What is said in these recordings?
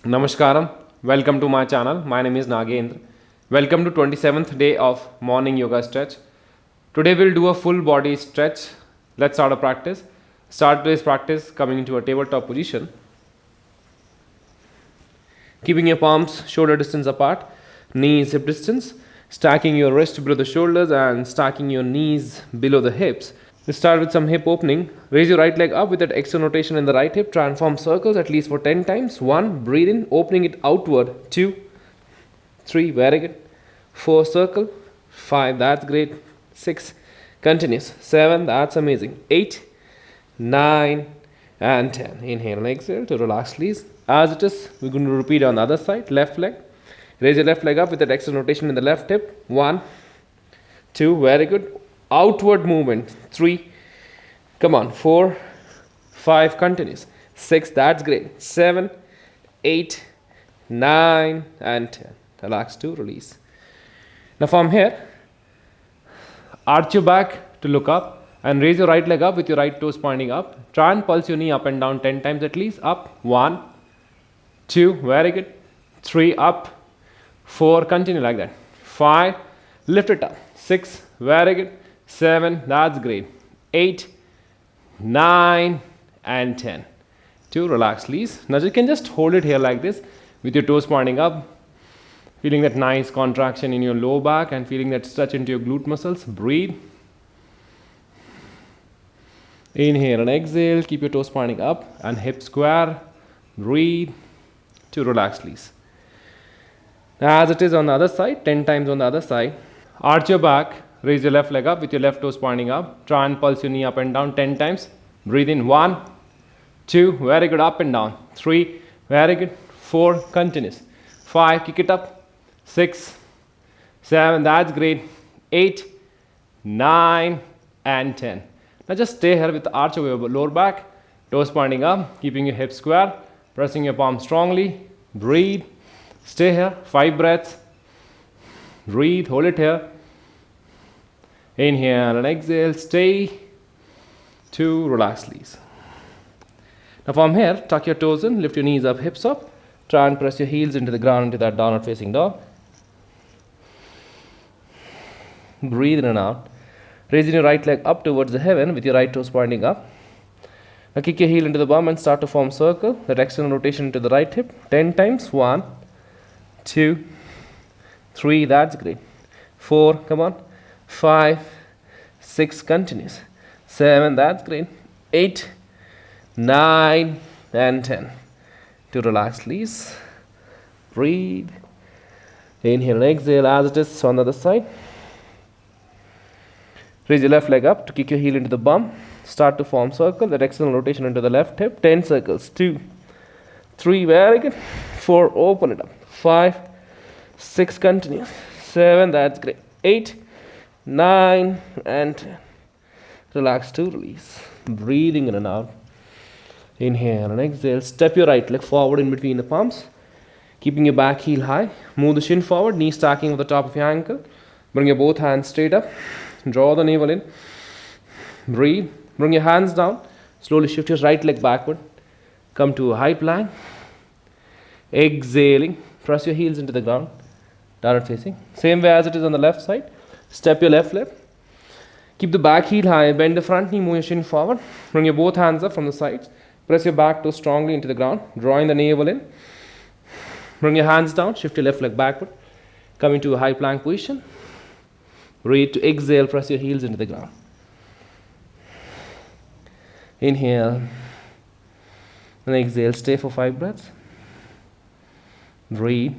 Namaskaram. Welcome to my channel. My name is Nagendra. Welcome to 27th day of morning yoga stretch. Today we'll do a full body stretch. Let's start a practice. Start today's practice coming into a tabletop position. Keeping your palms shoulder distance apart, knees hip distance, stacking your wrist below the shoulders and stacking your knees below the hips. Let's start with some hip opening. Raise your right leg up with that external rotation in the right hip. Try and form circles at least for 10 times. 1, breathe in, opening it outward. 2, 3, very good. 4, circle. 5, that's great. 6, continuous. 7, that's amazing. 8, 9, and 10. Inhale and exhale to relax, please. As it is, we're going to repeat on the other side. Left leg. Raise your left leg up with that external rotation in the left hip. 1, 2, very good. Outward movement. 3, come on. 4, 5, continuous. 6, that's great. 7, 8, 9, and 10. Relax to release. Now from here, arch your back to look up and raise your right leg up with your right toes pointing up. Try and pulse your knee up and down 10 times at least. Up. 1, 2, very good. 3, up. 4, continue like that. 5, lift it up. 6, very good. 7, that's great. 8, 9, and 10. 2, relax, please. Now you can just hold it here like this with your toes pointing up. Feeling that nice contraction in your low back and feeling that stretch into your glute muscles. Breathe. Inhale and exhale. Keep your toes pointing up and hip square. Breathe. To relax, please. Now, as it is on the other side, 10 times on the other side. Arch your back. Raise your left leg up with your left toes pointing up. Try and pulse your knee up and down 10 times. Breathe in. 1, 2, very good. Up and down. 3, very good. 4, continuous. 5, kick it up. 6, 7, that's great. 8, 9, and 10. Now just stay here with the arch of your lower back, toes pointing up, keeping your hips square, pressing your palms strongly. Breathe. Stay here. 5 breaths. Breathe. Hold it here. Inhale and exhale. Stay. 2, relax, please. Now from here, tuck your toes in, lift your knees up, hips up. Try and press your heels into the ground into that downward facing dog. Breathe in and out. Raising your right leg up towards the heaven with your right toes pointing up. Now kick your heel into the bum and start to form circle. That external rotation into the right hip. 10 times. 1, 2, 3, that's great. 4, come on. 5, 6, continuous. 7, that's great. 8, 9, and 10. To relax, please. Breathe. Inhale and exhale as it is on the other side. Raise your left leg up to kick your heel into the bum. Start to form circle. That external rotation into the left hip. 10 circles. 2, 3, very good. 4, open it up. 5, 6, continue. 7, that's great. 8, 9, and 10. Relax to release. Breathing in and out. Inhale and exhale. Step your right leg forward in between the palms. Keeping your back heel high. Move the shin forward. Knee stacking with the top of your ankle. Bring your both hands straight up. Draw the navel in. Breathe. Bring your hands down. Slowly shift your right leg backward. Come to a high plank. Exhaling. Press your heels into the ground. Downward facing. Same way as it is on the left side. Step your left leg. Keep the back heel high. Bend the front knee. Move your shin forward. Bring your both hands up from the sides. Press your back toe strongly into the ground. Drawing the navel in. Bring your hands down. Shift your left leg backward. Come into a high plank position. Breathe to exhale. Press your heels into the ground. Inhale and exhale. Stay for 5 breaths. Breathe.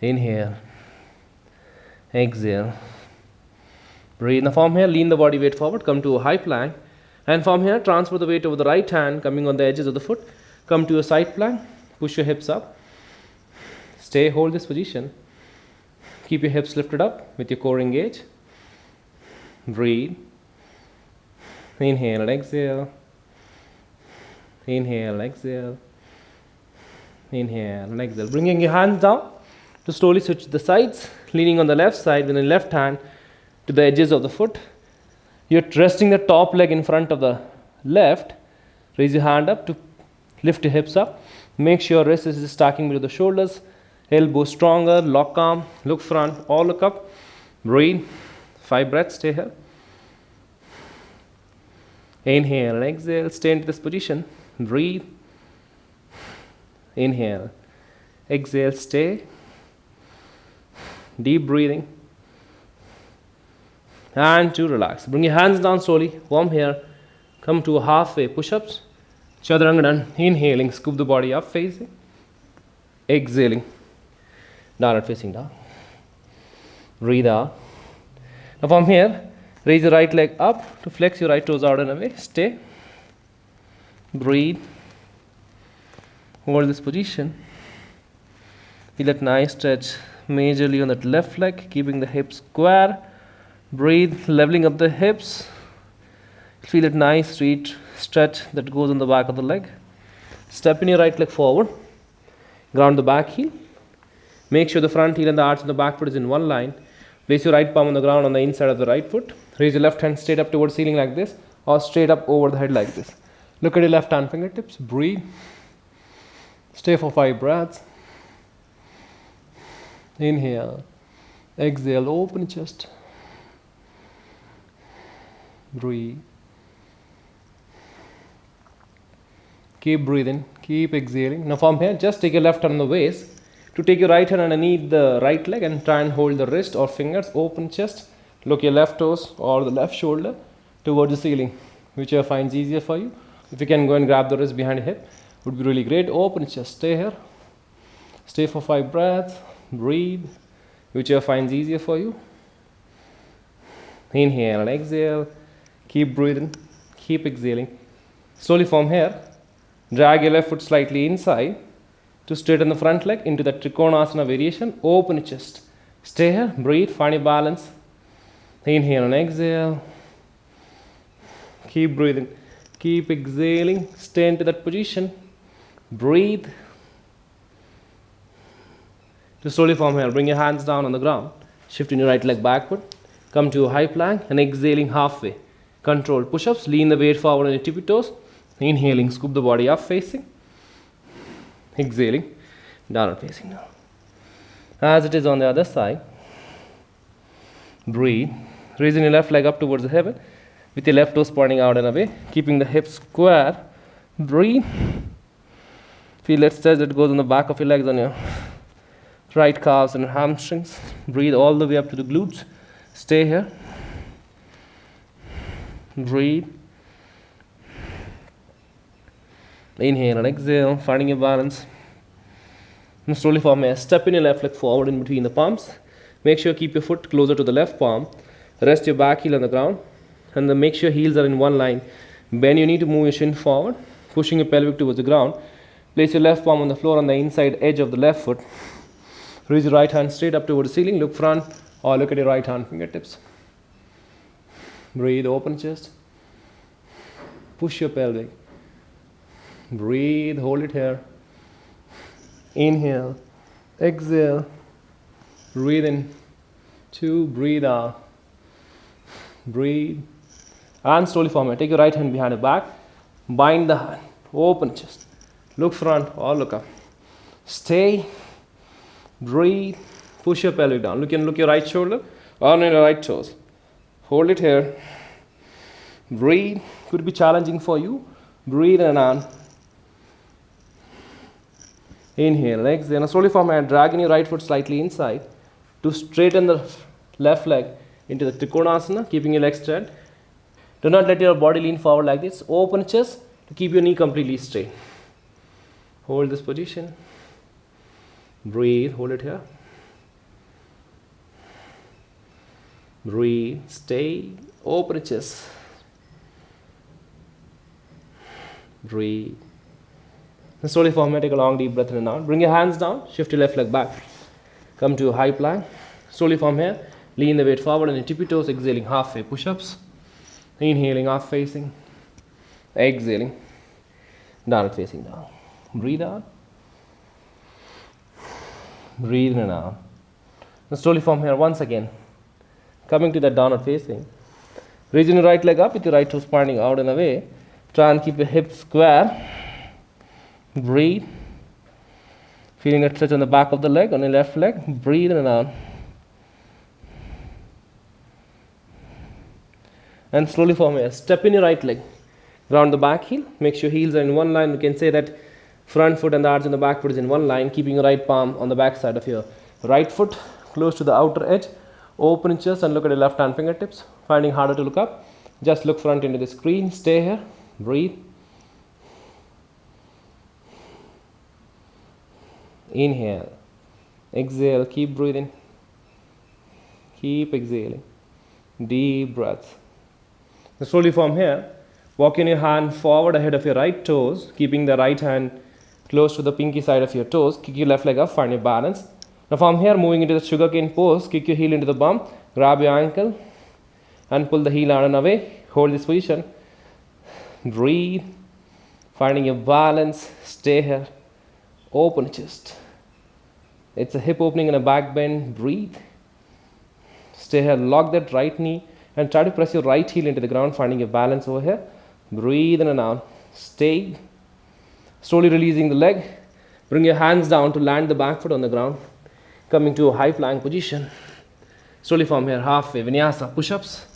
Inhale. Exhale. Breathe. Now from here, lean the body weight forward. Come to a high plank. And from here, transfer the weight over the right hand, coming on the edges of the foot. Come to a side plank. Push your hips up. Stay, hold this position. Keep your hips lifted up with your core engaged. Breathe. Inhale and exhale. Inhale and exhale. Inhale and exhale. Bringing your hands down to slowly switch the sides. Leaning on the left side with the left hand to the edges of the foot. You're resting the top leg in front of the left. Raise your hand up to Lift your hips up. Make sure wrist is stacking below the shoulders. Elbow stronger. Lock arm. Look front or look up. Breathe. 5 breaths. Stay here. Inhale and exhale. Stay into this position. Breathe. Inhale. Exhale. Stay. Deep breathing. And to relax. Bring your hands down slowly. From here. Come to a halfway push-ups. Chaturanga. Inhaling. Scoop the body up facing. Exhaling. Downward facing down. Breathe out. Now from here, raise your right leg up to flex your right toes out and away. Stay. Breathe. Hold this position. Feel that nice stretch majorly on that left leg, keeping the hips square. Breathe, leveling up the hips. Feel that nice stretch that goes on the back of the leg. Step in your right leg forward. Ground the back heel. Make sure the front heel and the arch of the back foot is in one line. Place your right palm on the ground on the inside of the right foot. Raise your left hand straight up towards ceiling like this, or straight up over the head like this. Look at your left hand fingertips. Breathe. Stay for 5 breaths. Inhale. Exhale. Open your chest. Breathe. Keep breathing. Keep exhaling. Now from here, just take your left hand on the waist. To take your right hand underneath the right leg and try and hold the wrist or fingers. Open chest. Look your left toes or the left shoulder towards the ceiling, whichever finds easier for you. If you can go and grab the wrist behind your hip, would be really great. Open chest. Stay here. Stay for 5 breaths. Breathe. Whichever finds easier for you. Inhale and exhale. Keep breathing. Keep exhaling. Slowly from here, drag your left foot slightly inside to straighten the front leg into the Trikonasana variation. Open your chest. Stay here. Breathe. Find your balance. Inhale and exhale. Keep breathing. Keep exhaling. Stay into that position. Breathe. To slowly from here, bring your hands down on the ground. Shifting your right leg backward. Come to a high plank and exhaling halfway. Controlled push-ups. Lean the weight forward on your tippy toes. Inhaling, scoop the body up facing. Exhaling, downward facing down. As it is on the other side, breathe. Raising your left leg up towards the heaven with your left toes pointing out and away, keeping the hips square. Breathe. Feel that stretch that goes on the back of your legs on your right calves and hamstrings. Breathe all the way up to the glutes. Stay here. Breathe. Inhale and exhale, finding your balance. And slowly from here, step in your left leg forward in between the palms. Make sure keep your foot closer to the left palm. Rest your back heel on the ground. And then make sure heels are in one line. Bend your knee to move your shin forward, pushing your pelvic towards the ground. Place your left palm on the floor on the inside edge of the left foot. Raise your right hand straight up towards the ceiling. Look front or look at your right hand fingertips. Breathe, open chest. Push your pelvic. Breathe, hold it here. Inhale, exhale. Breathe in. 2, breathe out. Breathe. And slowly from here, take your right hand behind your back. Bind the hand. Open chest. Look front or look up. Stay. Breathe. Push your pelvic down. Look your right shoulder or on your right toes. Hold it here. Breathe. Could be challenging for you. Breathe in and out. Inhale, exhale. Now slowly from here, dragging your right foot slightly inside to straighten the left leg into the Trikonasana, keeping your legs straight. Do not let your body lean forward like this. Open chest to keep your knee completely straight. Hold this position. Breathe, hold it here. Breathe, stay, open chest. Breathe. And slowly from here, take a long deep breath in and out. Bring your hands down, shift your left leg back. Come to a high plank. Slowly from here, lean the weight forward on your tippy toes, exhaling halfway push-ups. Inhaling, half facing. Exhaling, downward facing down. Breathe out. Breathe in and out. And slowly from here, once again, coming to that downward facing. Raising your right leg up with your right toes pointing out and away. Try and keep your hips square. Breathe. Feeling a stretch on the back of the leg, on your left leg. Breathe in and out. And slowly form here. Step in your right leg. Ground the back heel. Make sure heels are in one line. You can say that front foot and the arch on the back foot is in one line, keeping your right palm on the back side of your right foot, close to the outer edge. Open your chest and look at your left hand fingertips. Finding harder to look up, just look front into the screen. Stay here. Breathe. Inhale. Exhale. Keep breathing. Keep exhaling. Deep breaths. Now slowly from here, walking your hand forward ahead of your right toes, keeping the right hand close to the pinky side of your toes. Kick your left leg up, find your balance. Now from here, moving into the sugarcane pose, kick your heel into the bum, grab your ankle and pull the heel out and away. Hold this position. Breathe. Finding your balance. Stay here. Open chest. It's a hip opening and a back bend. Breathe. Stay here. Lock that right knee and try to press your right heel into the ground, finding your balance over here. Breathe in and out. Stay. Slowly releasing the leg. Bring your hands down to land the back foot on the ground. Coming to a high plank position. Slowly from here, halfway. Vinyasa push-ups.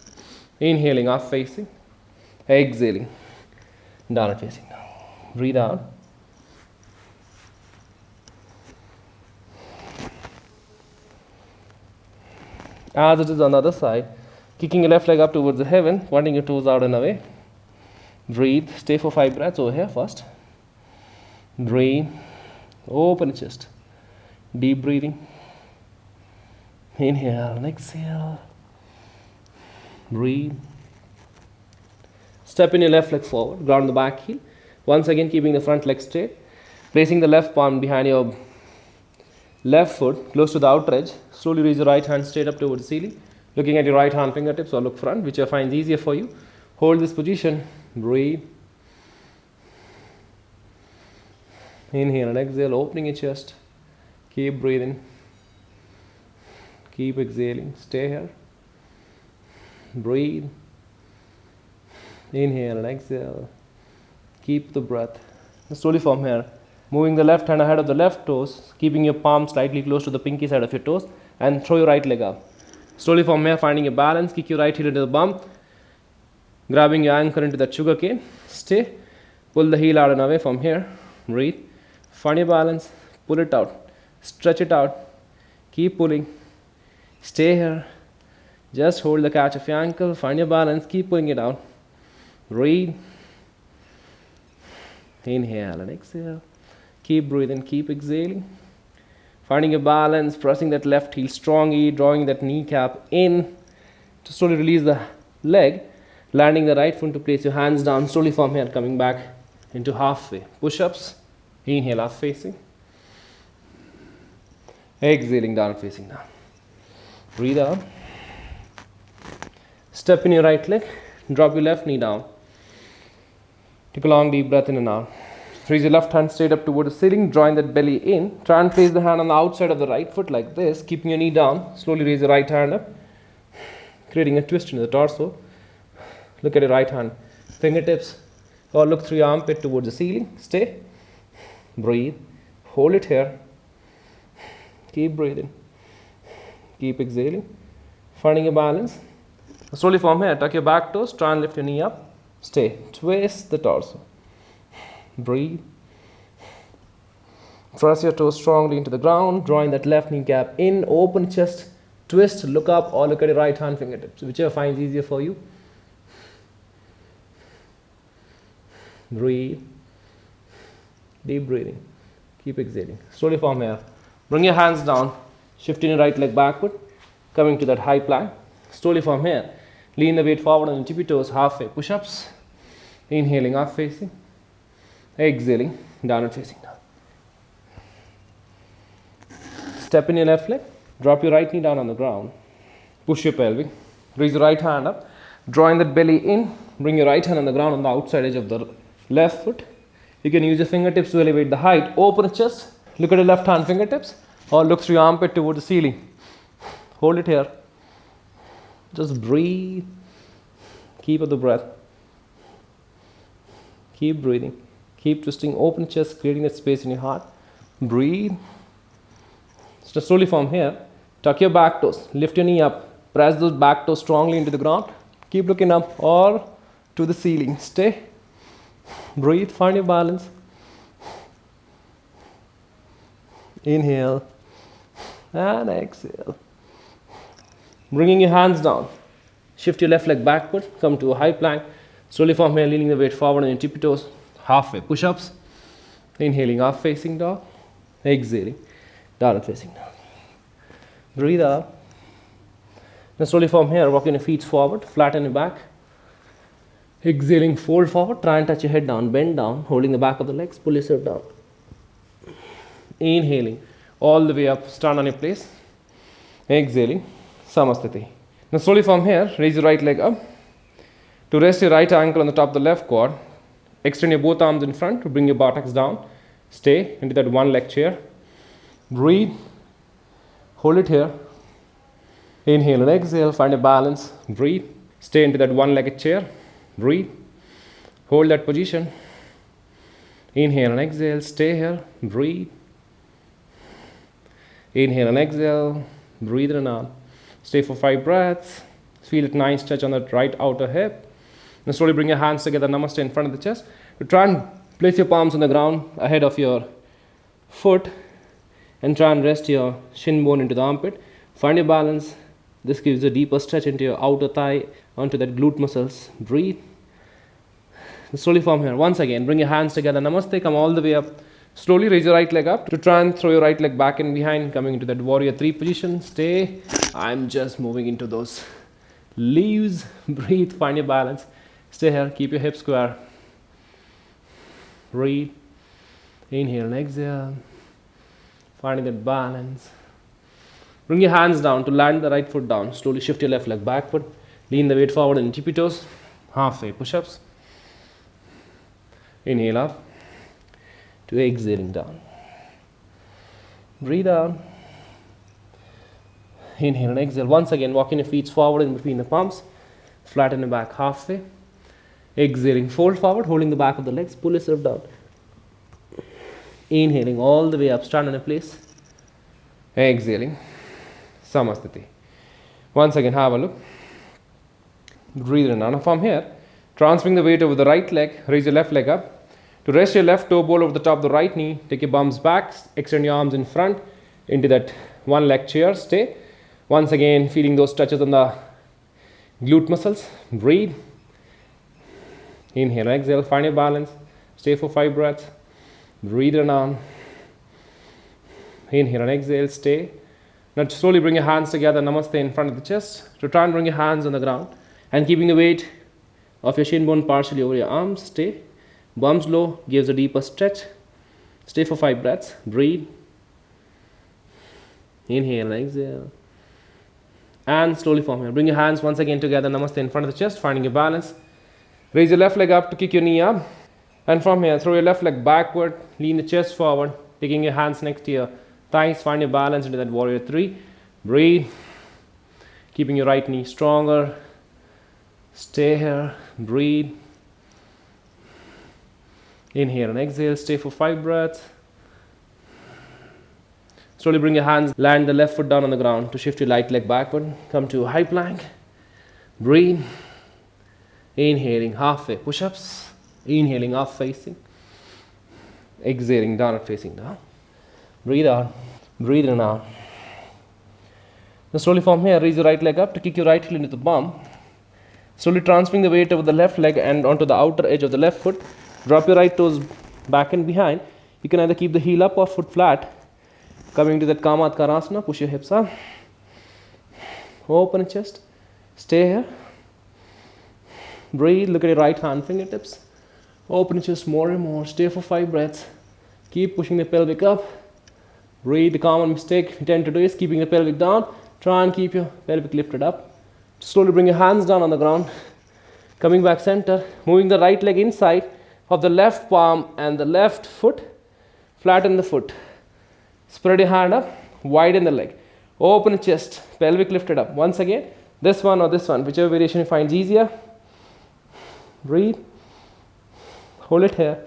Inhaling, up facing. Exhaling, downward facing down. Breathe out. As it is on the other side, kicking your left leg up towards the heaven, pointing your toes out and away. Breathe. Stay for 5 breaths over here first. Breathe. Open chest. Deep breathing. Inhale and exhale. Breathe. Step in your left leg forward. Ground the back heel. Once again, keeping the front leg straight. Placing the left palm behind your left foot, close to the outer edge. Slowly raise your right hand straight up towards the ceiling. Looking at your right hand fingertips or look front, whichever finds easier for you. Hold this position. Breathe. Inhale and exhale, opening your chest. Keep breathing. Keep exhaling. Stay here. Breathe. Inhale and exhale. Keep the breath. Slowly from here, moving the left hand ahead of the left toes, keeping your palm slightly close to the pinky side of your toes, and throw your right leg up. Slowly from here, finding your balance, kick your right heel into the bum, grabbing your anchor into that sugar cane. Stay. Pull the heel out and away from here. Breathe. Find your balance. Pull it out. Stretch it out. Keep pulling. Stay here. Just hold the catch of your ankle. Find your balance. Keep pulling it out. Breathe. Inhale and exhale. Keep breathing. Keep exhaling. Finding your balance. Pressing that left heel strongly. Drawing that kneecap in. To slowly release the leg. Landing the right foot to place your hands down. Slowly from here. Coming back into halfway. Push-ups. Inhale, up facing. Exhaling, down facing down. Breathe out. Step in your right leg. Drop your left knee down. Take a long deep breath in and out. Raise your left hand straight up toward the ceiling. Drawing that belly in. Try and place the hand on the outside of the right foot like this. Keeping your knee down. Slowly raise your right hand up. Creating a twist in the torso. Look at your right hand. Fingertips. Or look through your armpit towards the ceiling. Stay. Breathe. Hold it here. Keep breathing. Keep exhaling. Finding your balance. Slowly from here, tuck your back toes. Try and lift your knee up. Stay. Twist the torso. Breathe. Press your toes strongly into the ground. Drawing that left kneecap in. Open chest. Twist. Look up or look at your right hand fingertips. Whichever finds easier for you. Breathe. Deep breathing. Keep exhaling. Slowly from here. Bring your hands down. Shifting your right leg backward. Coming to that high plank. Slowly from here. Lean the weight forward on your tippy toes. Halfway push-ups. Inhaling, up facing. Exhaling, downward facing down. Step in your left leg. Drop your right knee down on the ground. Push your pelvic. Raise your right hand up. Drawing that belly in. Bring your right hand on the ground on the outside edge of the left foot. You can use your fingertips to elevate the height. Open the chest. Look at your left hand fingertips. Or look through your armpit towards the ceiling. Hold it here. Just breathe. Keep up the breath. Keep breathing. Keep twisting, open chest, creating that space in your heart. Breathe. So slowly from here, tuck your back toes, lift your knee up, press those back toes strongly into the ground. Keep looking up or to the ceiling. Stay. Breathe, find your balance. Inhale and exhale. Bringing your hands down. Shift your left leg backward, come to a high plank. Slowly from here, leaning the weight forward on your tippy toes. Halfway push-ups. Inhaling, up facing dog. Exhaling, down facing dog. Breathe out. Now slowly from here, walking your feet forward, flatten your back. Exhaling, fold forward, try and touch your head down, bend down, holding the back of the legs, pull yourself down. Inhaling, all the way up, stand on your place. Exhaling, Samasthiti. Now slowly from here, raise your right leg up. To rest your right ankle on the top of the left quad, extend your both arms in front to bring your buttocks down. Stay into that one leg chair. Breathe. Hold it here. Inhale and exhale, find a balance. Breathe. Stay into that one-legged chair. Breathe. Hold that position. Inhale and exhale, stay here. Breathe. Inhale and exhale, breathe in and out. Stay for 5 breaths. Feel it nice touch on that right outer hip. Now slowly bring your hands together, namaste in front of the chest. To try and place your palms on the ground ahead of your foot and try and rest your shin bone into the armpit. Find your balance. This gives a deeper stretch into your outer thigh, onto that glute muscles. Breathe. Slowly from here. Once again, bring your hands together, namaste, come all the way up. Slowly raise your right leg up to try and throw your right leg back and behind, coming into that warrior 3 position. Stay. I'm just moving into those leaves. Breathe, find your balance. Stay here, keep your hips square. Breathe. Inhale and exhale. Finding that balance. Bring your hands down to land the right foot down. Slowly shift your left leg backward. Lean the weight forward in tippy toes. Halfway push-ups. Inhale up to exhaling down. Breathe out. Inhale and exhale. Once again, walking your feet forward in between the palms. Flatten your back halfway. Exhaling, fold forward, holding the back of the legs. Pull yourself down. Inhaling all the way up. Stand in a place. Exhaling. Samasthiti. Once again, have a look. Breathe in. Now from here, transferring the weight over the right leg, raise your left leg up. To rest your left toe ball over the top of the right knee, take your bums back, extend your arms in front into that one leg chair. Stay. Once again, feeling those touches on the glute muscles. Breathe. Inhale, exhale, find your balance. Stay for 5 breaths. Breathe in on. Inhale and exhale, stay. Now slowly bring your hands together, namaste in front of the chest. To try and bring your hands on the ground and keeping the weight of your shin bone partially over your arms. Stay. Bums low, gives a deeper stretch. Stay for 5 breaths. Breathe. Inhale and exhale. And slowly from here, bring your hands once again together, namaste in front of the chest, finding your balance. Raise your left leg up to kick your knee up. And from here, throw your left leg backward, lean the chest forward, taking your hands next to your thighs, find your balance into that warrior 3. Breathe. Keeping your right knee stronger. Stay here. Breathe. Inhale and exhale. Stay for 5 breaths. Slowly bring your hands, land the left foot down on the ground to shift your right leg backward. Come to a high plank. Breathe. Inhaling, halfway push-ups. Inhaling, up facing. Exhaling, downward facing down. Breathe out. Breathe in and out. Now slowly from here, raise your right leg up to kick your right heel into the bum. Slowly transferring the weight over the left leg and onto the outer edge of the left foot. Drop your right toes back and behind. You can either keep the heel up or foot flat. Coming to that Kamatkarasana, push your hips up. Open your chest. Stay here. Breathe. Look at your right hand fingertips. Open your chest more and more. Stay for 5 breaths. Keep pushing the pelvic up. Breathe. The common mistake you tend to do is keeping the pelvic down. Try and keep your pelvic lifted up. Slowly bring your hands down on the ground. Coming back center. Moving the right leg inside of the left palm and the left foot. Flatten the foot. Spread your hand up. Widen the leg. Open the chest. Pelvic lifted up. Once again, this one or this one, whichever variation you find easier. Breathe. Hold it here.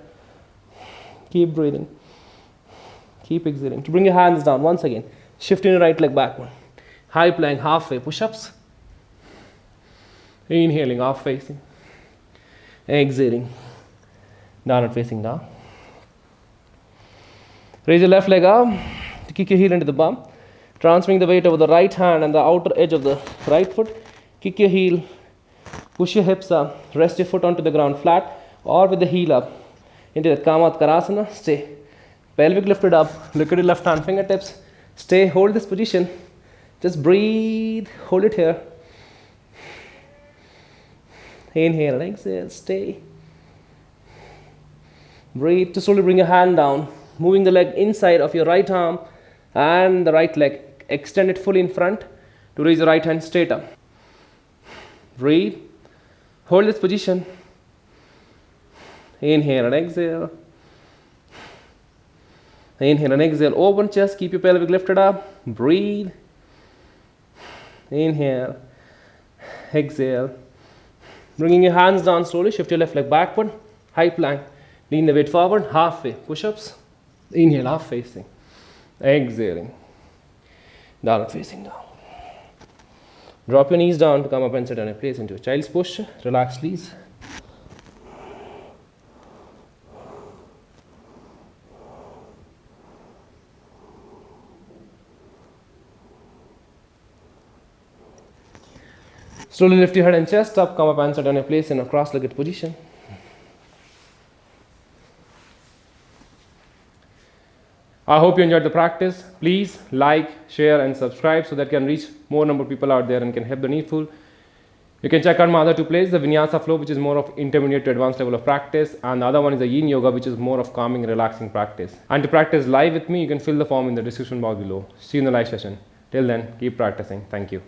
Keep breathing. Keep exhaling. To bring your hands down once again. Shifting your right leg backward. High plank, halfway push-ups. Inhaling, half facing. Exhaling. Downward facing down. Raise your left leg up to kick your heel into the bum. Transferring the weight over the right hand and the outer edge of the right foot. Kick your heel. Push your hips up. Rest your foot onto the ground flat or with the heel up into the Kamatkarasana. Stay. Pelvic lifted up. Look at your left hand fingertips. Stay. Hold this position. Just breathe. Hold it here. Inhale and exhale. Stay. Breathe to slowly bring your hand down. Moving the leg inside of your right arm and the right leg. Extend it fully in front to raise your right hand straight up. Breathe. Hold this position. Inhale and exhale. Inhale and exhale. Open chest. Keep your pelvic lifted up. Breathe. Inhale. Exhale. Bringing your hands down slowly. Shift your left leg backward. High plank. Lean the weight forward. Halfway. Push-ups. Inhale. Half facing. Exhaling. Downward facing down. Drop your knees down to come up and sit on a place into a child's posture. Relax, please. Slowly lift your head and chest up. Come up and sit on a place in a cross-legged position. I hope you enjoyed the practice. Please like, share and subscribe so that can reach more number of people out there and can help the needful. You can check out my other two plays, the Vinyasa flow, which is more of intermediate to advanced level of practice, and the other one is the Yin Yoga, which is more of calming, relaxing practice. And to practice live with me, you can fill the form in the description box below. See you in the live session. Till then, keep practicing. Thank you.